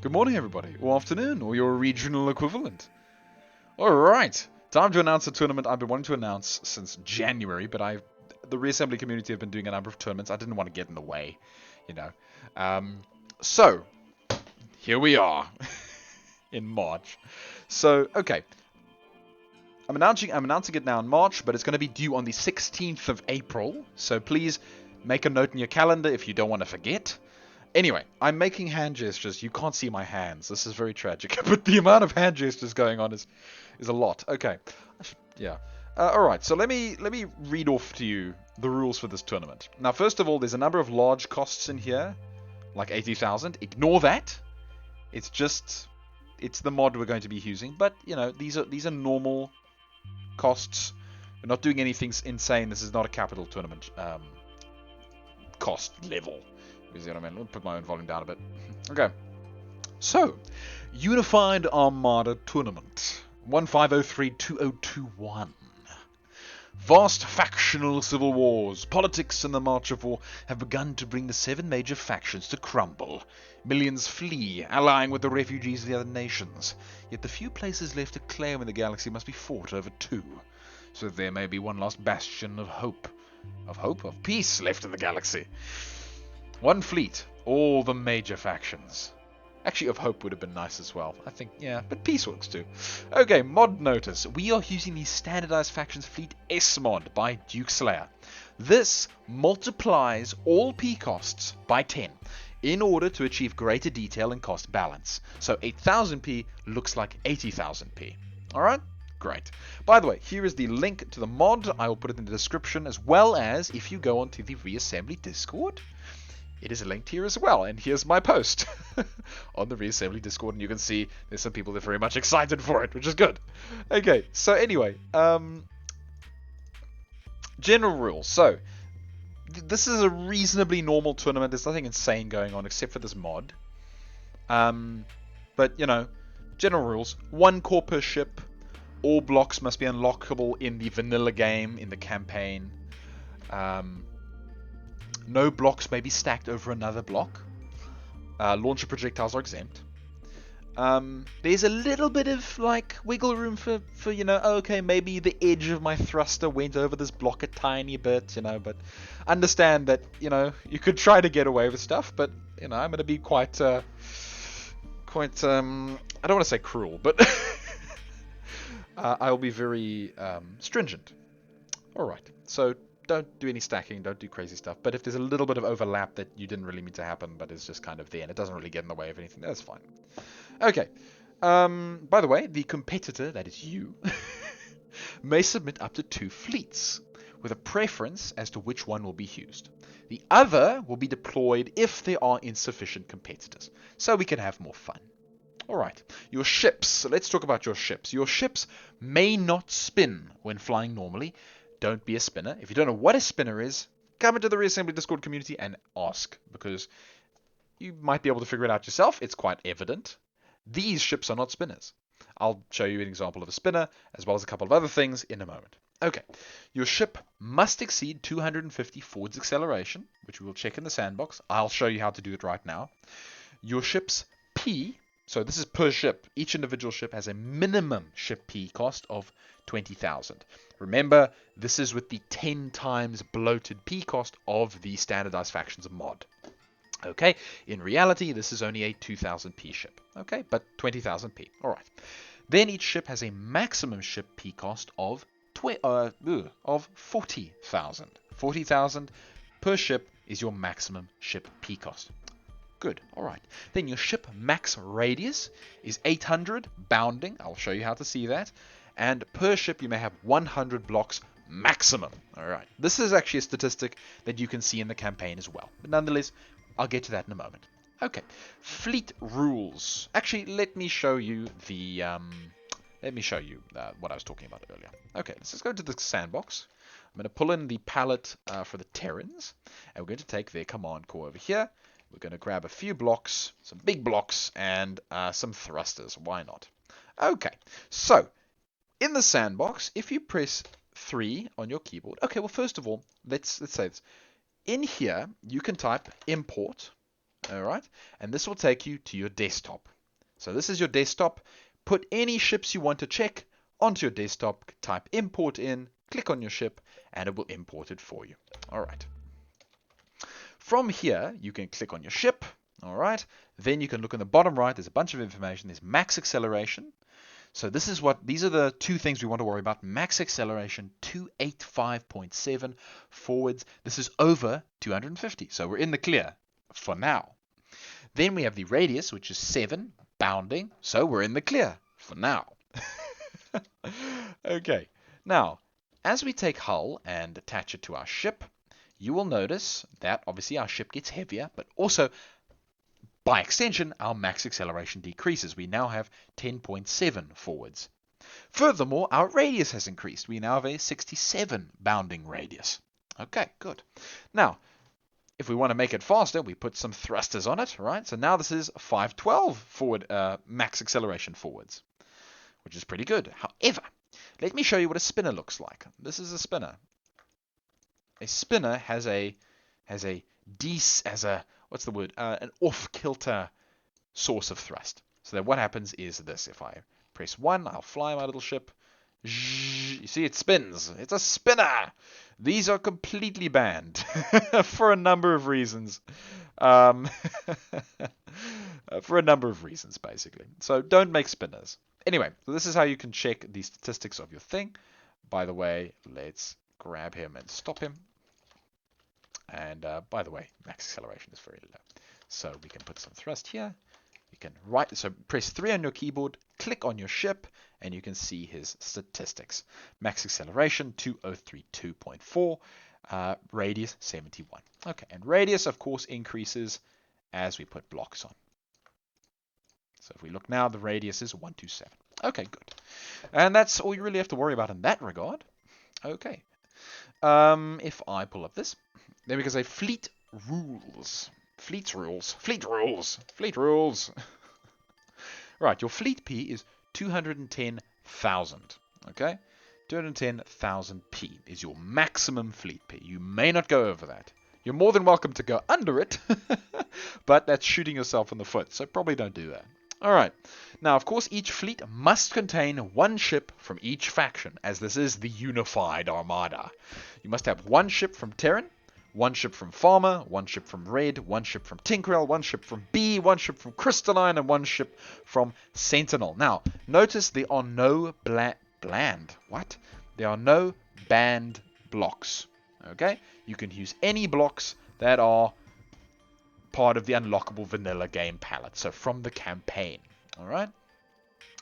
Good morning, everybody, or afternoon, or your regional equivalent. Alright, time to announce a tournament I've been wanting to announce since January, but the Reassembly community have been doing a number of tournaments. I didn't want to get in the way, you know. So, here we are, in March. So, okay. I'm announcing it now in March, but it's going to be due on the 16th of April, so please make a note in your calendar if you don't want to forget. Anyway, I'm making hand gestures. You can't see my hands. This is very tragic. But the amount of hand gestures going on is a lot. Okay. Yeah. Alright, so let me read off to you the rules for this tournament. Now, first of all, there's a number of large costs in here, like 80,000. Ignore that. It's the mod we're going to be using. But, you know, these are normal costs. We're not doing anything insane. This is not a capital tournament cost level. You see what I mean? I'll put my own volume down a bit. Okay. So, Unified Armada Tournament. 1503-2021. Vast factional civil wars, politics and the march of war have begun to bring the 7 major factions to crumble. Millions flee, allying with the refugees of the other nations. Yet the few places left to claim in the galaxy must be fought over 2. So that there may be one last bastion of hope. Of peace left in the galaxy. 1 fleet, all the major factions. Actually, of hope would have been nice as well. I think, yeah, but peace works too. Okay, mod notice. We are using the Standardized Factions Fleet S mod by Dukeslayer. This multiplies all P costs by 10 in order to achieve greater detail and cost balance. So 8000P looks like 80,000P. Alright? Great. By the way, here is the link to the mod. I will put it in the description, as well as if you go onto the Reassembly Discord. It is linked here as well, and here's my post on the Reassembly Discord, and you can see there's some people that are very much excited for it, which is good. Okay, so anyway, general rules. So, this is a reasonably normal tournament. There's nothing insane going on except for this mod. But, you know, general rules. 1 core per ship. All blocks must be unlockable in the vanilla game, in the campaign. No blocks may be stacked over another block. Launcher projectiles are exempt. There's a little bit of like wiggle room for you know, okay, maybe the edge of my thruster went over this block a tiny bit, you know, but understand that, you know, you could try to get away with stuff, but, you know, I'm going to be quite I don't want to say cruel, but I'll be very stringent. Alright, so don't do any stacking, don't do crazy stuff. But if there's a little bit of overlap that you didn't really mean to happen, but is just kind of there and it doesn't really get in the way of anything, that's fine. Okay. By the way, the competitor, that is you, may submit up to 2 fleets, with a preference as to which one will be used. The other will be deployed if there are insufficient competitors, so we can have more fun. Alright, your ships. So let's talk about your ships. Your ships may not spin when flying normally. Don't be a spinner. If you don't know what a spinner is, come into the Reassembly Discord community and ask, because you might be able to figure it out yourself. It's quite evident. These ships are not spinners. I'll show you an example of a spinner, as well as a couple of other things in a moment. Okay, your ship must exceed 250 forwards acceleration, which we will check in the sandbox. I'll show you how to do it right now. Your ship's P, so this is per ship. Each individual ship has a minimum ship P cost of 20,000. Remember, this is with the 10 times bloated P cost of the Standardized Factions mod. Okay, in reality, this is only a 2,000P ship. Okay, but 20,000P. Alright. Then each ship has a maximum ship P cost of 40,000. 40,000 per ship is your maximum ship P cost. Good, alright. Then your ship max radius is 800 bounding. I'll show you how to see that. And per ship you may have 100 blocks maximum. Alright, this is actually a statistic that you can see in the campaign as well. But nonetheless, I'll get to that in a moment. Okay, fleet rules. Actually, let me show you the what I was talking about earlier. Okay, let's just go to the sandbox. I'm going to pull in the palette for the Terrans, and we're going to take their command core over here. We're going to grab a few blocks, some big blocks, and some thrusters. Why not? Okay, so in the sandbox, if you press 3 on your keyboard, okay, well, first of all, let's say this. In here, you can type import, all right, and this will take you to your desktop. So this is your desktop. Put any ships you want to check onto your desktop, type import in, click on your ship, and it will import it for you. All right. From here, you can click on your ship. All right. Then you can look on the bottom right. There's a bunch of information. There's max acceleration. So these are the two things we want to worry about. Max acceleration 285.7 forwards. This is over 250. So we're in the clear for now. Then we have the radius, which is 7, bounding. So we're in the clear for now. Okay. Now, as we take hull and attach it to our ship, you will notice that obviously our ship gets heavier, but also by extension, our max acceleration decreases. We now have 10.7 forwards. Furthermore, our radius has increased. We now have a 67 bounding radius. Okay, good. Now, if we want to make it faster, we put some thrusters on it, right? So now this is 512 forward max acceleration forwards, which is pretty good. However, let me show you what a spinner looks like. This is a spinner. A spinner has what's the word? An off-kilter source of thrust. So that what happens is this. If I press 1, I'll fly my little ship. You see, it spins. It's a spinner. These are completely banned for a number of reasons. For a number of reasons, basically. So don't make spinners. Anyway, so this is how you can check the statistics of your thing. By the way, let's grab him and stop him. And by the way, max acceleration is very low. So we can put some thrust here. You can so press 3 on your keyboard, click on your ship, and you can see his statistics. Max acceleration 2032.4, radius 71. Okay, and radius, of course, increases as we put blocks on. So if we look now, the radius is 127. Okay, good. And that's all you really have to worry about in that regard. Okay. If I pull up this, then we can say fleet rules. Fleet rules. Fleet rules. Fleet rules. Right, your fleet P is 210,000. Okay? 210,000 P is your maximum fleet P. You may not go over that. You're more than welcome to go under it, but that's shooting yourself in the foot, so probably don't do that. All right. Now, of course, each fleet must contain one ship from each faction, as this is the unified Armada. You must have one ship from Terran, one ship from Farmer, one ship from Red, one ship from Tinkerell, one ship from B, one ship from Crystalline, and one ship from Sentinel. Now, notice there are no What? There are no banned blocks. Okay? You can use any blocks that are part of the unlockable vanilla game palette. So from the campaign. Alright?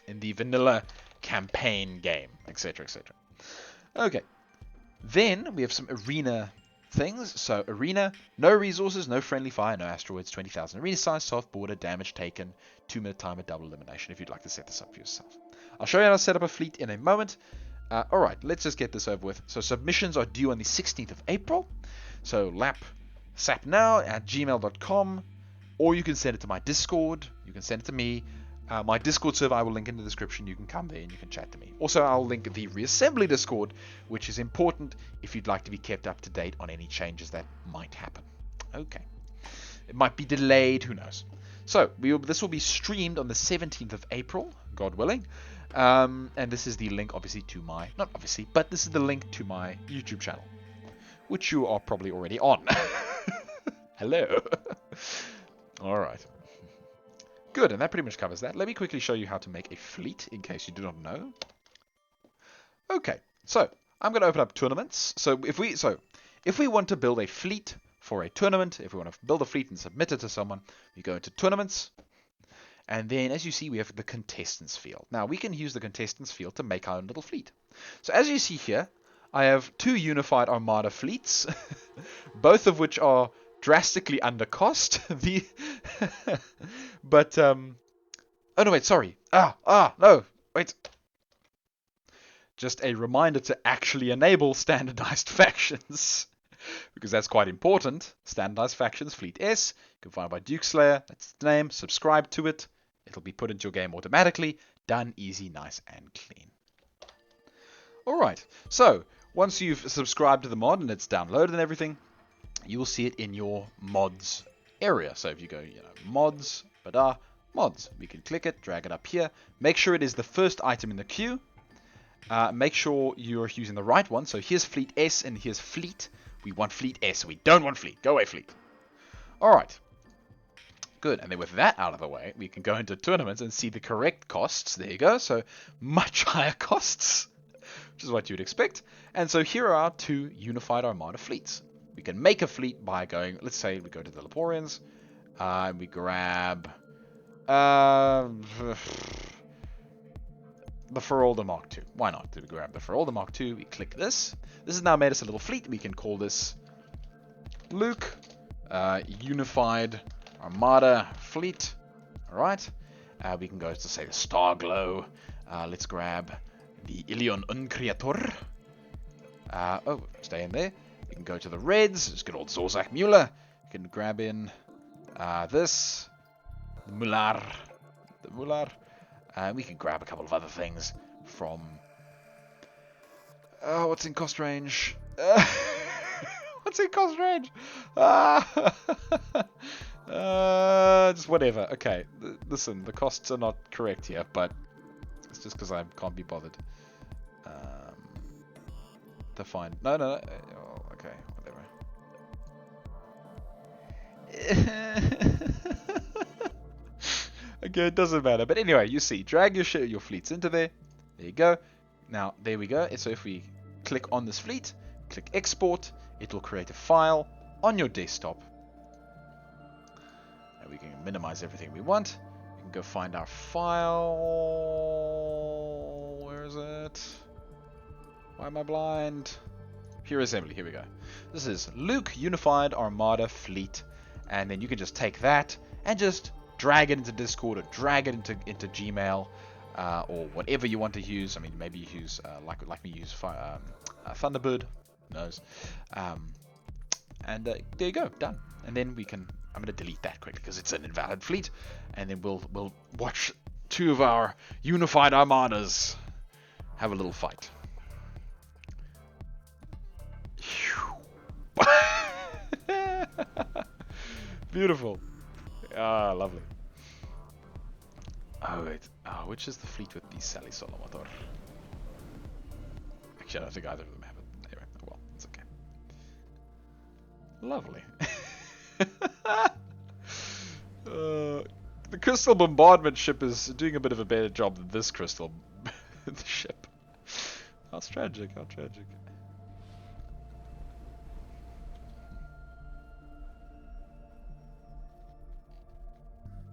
In the vanilla campaign game, etc., etc. Okay. Then we have some arena things. So arena, no resources, no friendly fire, no asteroids, 20,000 arena size, soft border, damage taken, 2-minute timer, double elimination if you'd like to set this up for yourself. I'll show you how to set up a fleet in a moment. Alright, let's just get this over with. So submissions are due on the 16th of April. So sapnow@gmail.com, or you can send it to my Discord. You can send it to me. My Discord server I will link in the description. You can come there and you can chat to me. Also, I'll link the Reassembly Discord, which is important if you'd like to be kept up to date on any changes that might happen. Okay. It might be delayed, who knows. So, this will be streamed on the 17th of April, God willing. And this is the link, obviously, to my... Not obviously, but this is the link to my YouTube channel, which you are probably already on. Hello. All right. Good, and that pretty much covers that. Let me quickly show you how to make a fleet, in case you do not know. Okay, so I'm going to open up tournaments. So if we want to build a fleet for a tournament, if we want to build a fleet and submit it to someone, we go into tournaments, and then as you see, we have the contestants field. Now we can use the contestants field to make our own little fleet. So as you see here, I have 2 unified Armada fleets, both of which are drastically under cost. But oh no, wait, sorry. No, wait. Just a reminder to actually enable standardized factions, because that's quite important. Standardized factions, Fleet S. You can find it by Dukeslayer. That's the name. Subscribe to it. It'll be put into your game automatically. Done, easy, nice, and clean. All right. So once you've subscribed to the mod and it's downloaded and everything, you will see it in your mods area. So if you go, mods, mods. We can click it, drag it up here. Make sure it is the first item in the queue. Make sure you're using the right one. So here's Fleet S and here's Fleet. We want Fleet S. We don't want Fleet. Go away, Fleet. Alright. Good. And then with that out of the way, we can go into tournaments and see the correct costs. There you go. So much higher costs, which is what you'd expect. And so here are our 2 unified Armada fleets. We can make a fleet by going, let's say we go to the Leporians, and we grab the Ferolda Mark II. Why not? We grab the Ferolda Mark II, we click this. This has now made us a little fleet. We can call this Luke Unified Armada Fleet. Alright. We can go to, say, the Starglow. Let's grab the Ilion Uncreator. Oh, stay in there. We can go to the Reds. Just good old Zorzak Mueller. We can grab in this. The Mular. We can grab a couple of other things from... what's in cost range? What's in cost range? Just whatever. Okay, listen, the costs are not correct here, but it's just because I can't be bothered. To find... No. Oh, okay, whatever. Okay, it doesn't matter. But anyway, you see, drag your fleets into there. There you go. Now, there we go. So if we click on this fleet, click export, it will create a file on your desktop. And we can minimize everything we want. We can go find our file. Where is it? Why am I blind? Reassembly, here we go. This is Luke Unified Armada Fleet. And then you can just take that and just drag it into Discord or drag it into Gmail or whatever you want to use. I mean, maybe you use, like me, use Thunderbird. Who knows? And there you go, done. And then we can, I'm going to delete that quickly because it's an invalid fleet. And then we'll watch 2 of our unified armadas have a little fight. Beautiful. Ah, lovely. Oh, wait. Oh, which is the fleet with the Sally Solomotor? Actually, I don't think either of them have it. Anyway, oh well, it's okay. Lovely. The Crystal Bombardment ship is doing a bit of a better job than this Crystal ship. How tragic, how tragic.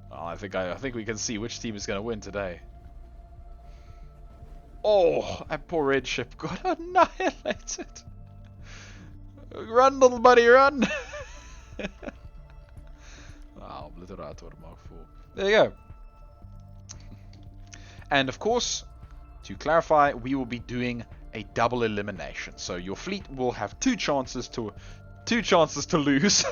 Oh, I think we can see which team is going to win today. Oh, that poor red ship got annihilated. Run, little buddy, run! Wow, Obliterator Mark IV. There you go. And of course, to clarify, we will be doing a double elimination. So your fleet will have 2 chances to lose.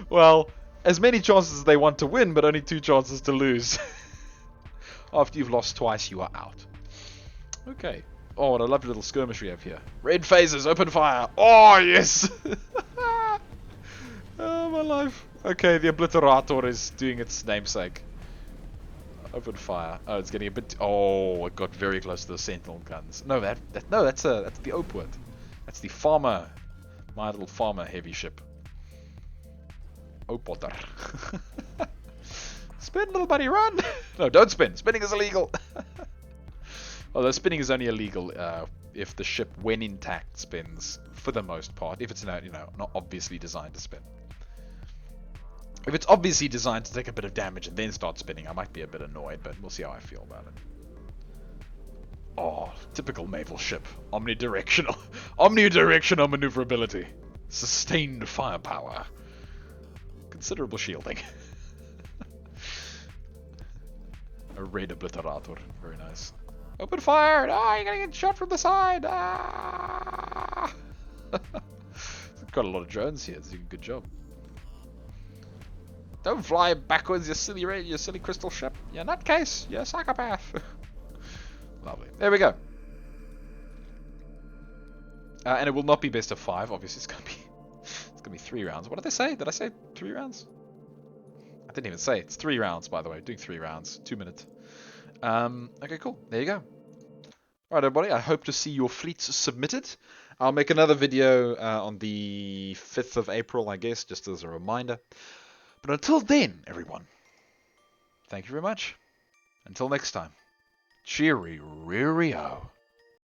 Well, as many chances as they want to win, but only 2 chances to lose. After you've lost twice, you are out. Okay. Oh, what a lovely little skirmish we have here. Red phasers, open fire. Oh, yes! Oh, my life. Okay, the Obliterator is doing its namesake. Open fire. Oh, it's getting a bit... Oh, it got very close to the Sentinel guns. No, that's the Opeward. That's the farmer. My little farmer heavy ship. Oh, Potter. Spin, little buddy, run! No, don't spin. Spinning is illegal. Although spinning is only illegal if the ship, when intact, spins for the most part. If it's not obviously designed to spin. If it's obviously designed to take a bit of damage and then start spinning, I might be a bit annoyed, but we'll see how I feel about it. Oh, typical naval ship. Omnidirectional. Omnidirectional maneuverability. Sustained firepower. Considerable shielding. A red Obliterator. Very nice. Open fire! Ah, you're gonna get shot from the side! Ah! Got a lot of drones here. It's doing a good job. Don't fly backwards, you silly crystal ship. You're nutcase. You're a psychopath. Lovely. There we go. And it will not be best of 5. Obviously, it's gonna be 3 rounds. What did they say? Did I say 3 rounds? I didn't even say it's 3 rounds, by the way. Doing 3 rounds, 2 minutes. Okay, cool. There you go. Alright, everybody. I hope to see your fleets submitted. I'll make another video on the 5th of April, I guess, just as a reminder. But until then, everyone, thank you very much. Until next time, cheerio.